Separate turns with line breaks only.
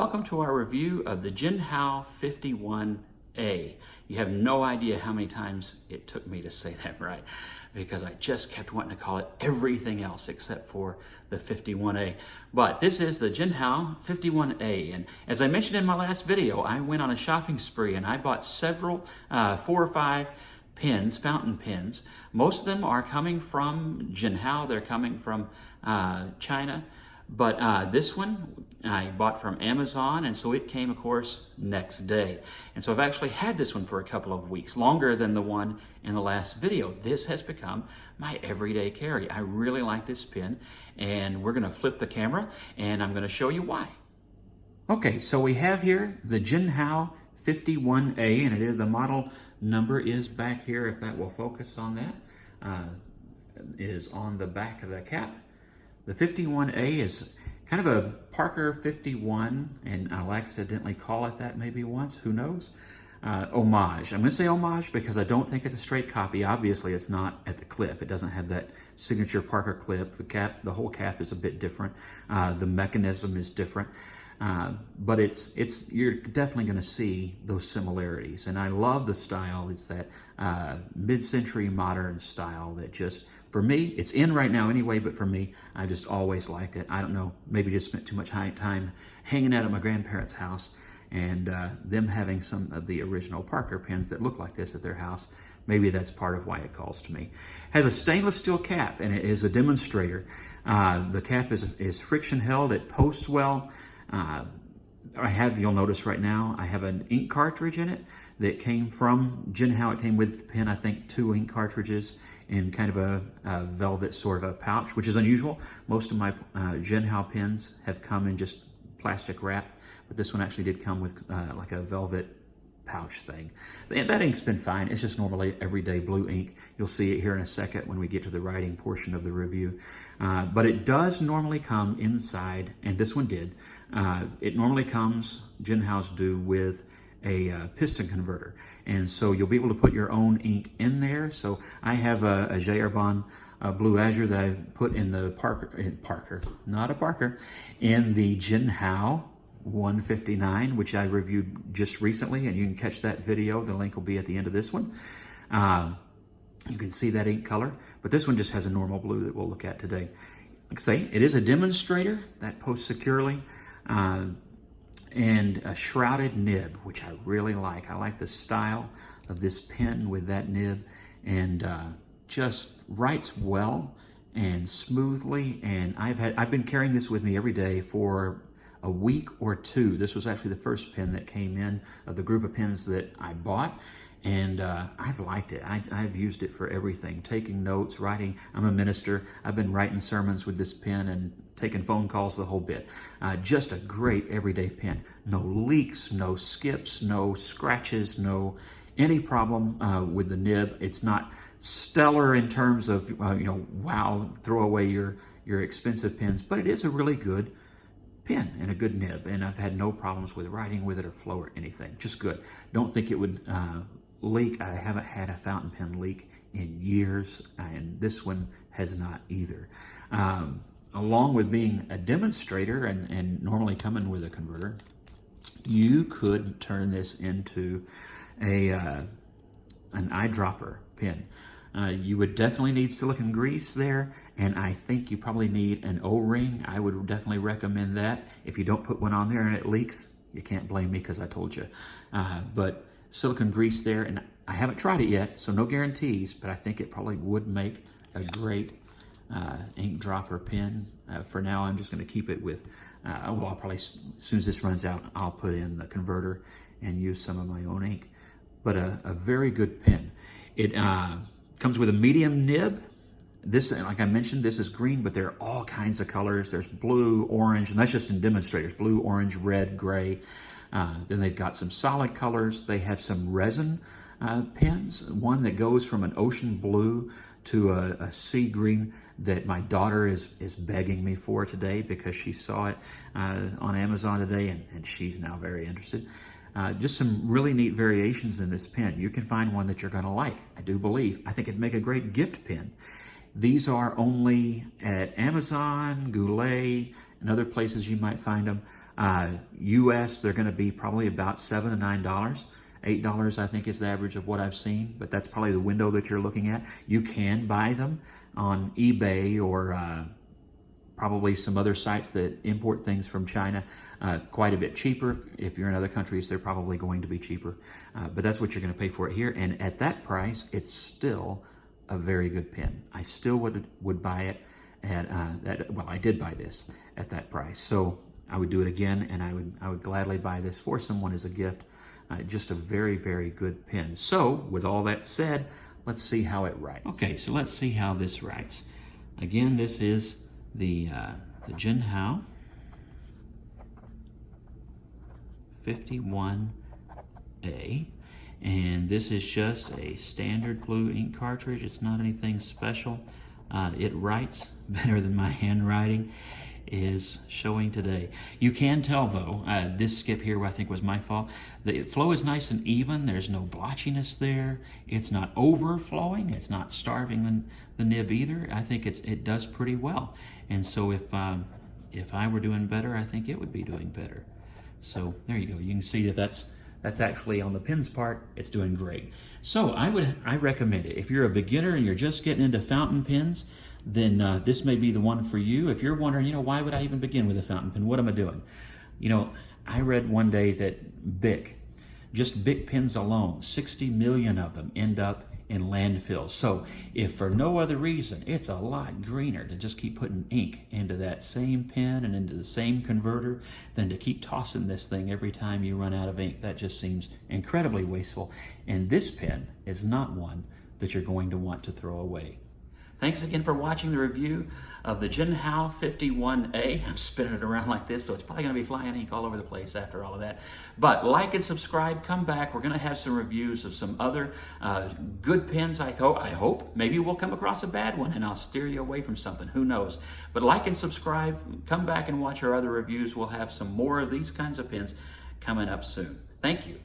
welcome to our review of the Jinhao 51A. You have no idea how many times it took me to say that right, because I just kept wanting to call it everything else except for the 51A. But this is the Jinhao 51A, and as I mentioned in my last video, I went on a shopping spree and I bought several, 4 or 5 pens, fountain pens. Most of them are coming from Jinhao. They're coming from China. But this one I bought from Amazon, and so it came, of course, next day. And so I've actually had this one for a couple of weeks, longer than the one in the last video. This has become my everyday carry. I really like this pen, and we're going to flip the camera, and I'm going to show you why. Okay, so we have here the Jinhao 51A, and it is, the model number is back here, if that will focus on that, is on the back of the cap. The 51A is kind of a Parker 51, and I'll accidentally call it that maybe once, who knows? Homage. I'm going to say homage because I don't think it's a straight copy. Obviously, it's not at the clip. It doesn't have that signature Parker clip. The cap, the whole cap is a bit different. The mechanism is different. But you're definitely going to see those similarities. And I love the style. It's that mid-century modern style that just, for me, it's in right now anyway, but for me, I just always liked it. I don't know, maybe just spent too much time hanging out at my grandparents' house, and them having some of the original Parker pens that look like this at their house. Maybe that's part of why it calls to me. It has a stainless steel cap, and it is a demonstrator. The cap is friction held. It posts well. You'll notice right now, I have an ink cartridge in it that came from Jinhao. It came with the pen, I think 2 ink cartridges in kind of a velvet sort of a pouch, which is unusual. Most of my Jinhao pens have come in just plastic wrap, but this one actually did come with like a velvet pouch thing. That ink's been fine. It's just normally everyday blue ink. You'll see it here in a second when we get to the writing portion of the review. But it does normally come inside, and this one did. It normally comes, Jinhao's do, with a piston converter. And so you'll be able to put your own ink in there. So I have a Jayarbon Blue Azure that I put in the in the Jinhao 159, which I reviewed just recently, and you can catch that video. The link will be at the end of this one. You can see that ink color, but this one just has a normal blue that we'll look at today. Like I say, it is a demonstrator that posts securely, and a shrouded nib, which I really like. I like the style of this pen with that nib, and just writes well and smoothly. And I've been carrying this with me every day for a week or 2. This was actually the first pen that came in of the group of pens that I bought, and I've liked it. I've used it for everything, taking notes, writing. I'm a minister. I've been writing sermons with this pen and taking phone calls, the whole bit. Just a great everyday pen. No leaks, no skips, no scratches, no any problem with the nib. It's not stellar in terms of, wow, throw away your expensive pens, but it is a really good pen and a good nib, and I've had no problems with writing with it or flow or anything. Just good. Don't think it would leak. I haven't had a fountain pen leak in years, and this one has not either. Along with being a demonstrator and normally coming with a converter, you could turn this into an eyedropper pen. You would definitely need silicone grease there, and I think you probably need an O-ring. I would definitely recommend that. If you don't put one on there and it leaks, you can't blame me because I told you. But silicone grease there, and I haven't tried it yet, so no guarantees, but I think it probably would make a great ink dropper pen. For now, I'm just going to keep it with, I'll probably, as soon as this runs out, I'll put in the converter and use some of my own ink. But a very good pen. It comes with a medium nib. This, like I mentioned, this is green, but there are all kinds of colors. There's blue, orange, and that's just in demonstrators. Blue, orange, red, gray. Then they've got some solid colors. They have some resin pens. One that goes from an ocean blue to a sea green that my daughter is begging me for today because she saw it on Amazon today, and she's now very interested. Just some really neat variations in this pen. You can find one that you're going to like, I do believe. I think it'd make a great gift pen. These are only at Amazon, Goulet, and other places you might find them. US, they're going to be probably about $7 to $9. $8, I think, is the average of what I've seen, but that's probably the window that you're looking at. You can buy them on eBay or probably some other sites that import things from China quite a bit cheaper. If you're in other countries, they're probably going to be cheaper. But that's what you're going to pay for it here. And at that price, it's still a very good pen. I still would buy it at, well, I did buy this at that price. So I would do it again, and I would gladly buy this for someone as a gift. Just a very, very good pen. So with all that said, let's see how it writes. Okay, so let's see how this writes. Again, this is the Jinhao 51A, and this is just a standard blue ink cartridge. It's not anything special. It writes better than my handwriting is showing today. You can tell though, this skip here I think was my fault. The flow is nice and even. There's no blotchiness there. It's not overflowing. It's not starving the nib either. I think it does pretty well. And so if I were doing better, I think it would be doing better. So there you go. You can see that that's actually on the pen's part, it's doing great. So I recommend it. If you're a beginner and you're just getting into fountain pens, then this may be the one for you. If you're wondering, why would I even begin with a fountain pen? What am I doing? I read one day that just Bic pens alone, 60 million of them end up in landfills. So if for no other reason, it's a lot greener to just keep putting ink into that same pen and into the same converter than to keep tossing this thing every time you run out of ink. That just seems incredibly wasteful. And this pen is not one that you're going to want to throw away. Thanks again for watching the review of the Jinhao 51A. I'm spinning it around like this, so it's probably going to be flying ink all over the place after all of that. But like and subscribe, come back. We're going to have some reviews of some other good pens, I hope. Maybe we'll come across a bad one and I'll steer you away from something. Who knows? But like and subscribe, come back and watch our other reviews. We'll have some more of these kinds of pens coming up soon. Thank you.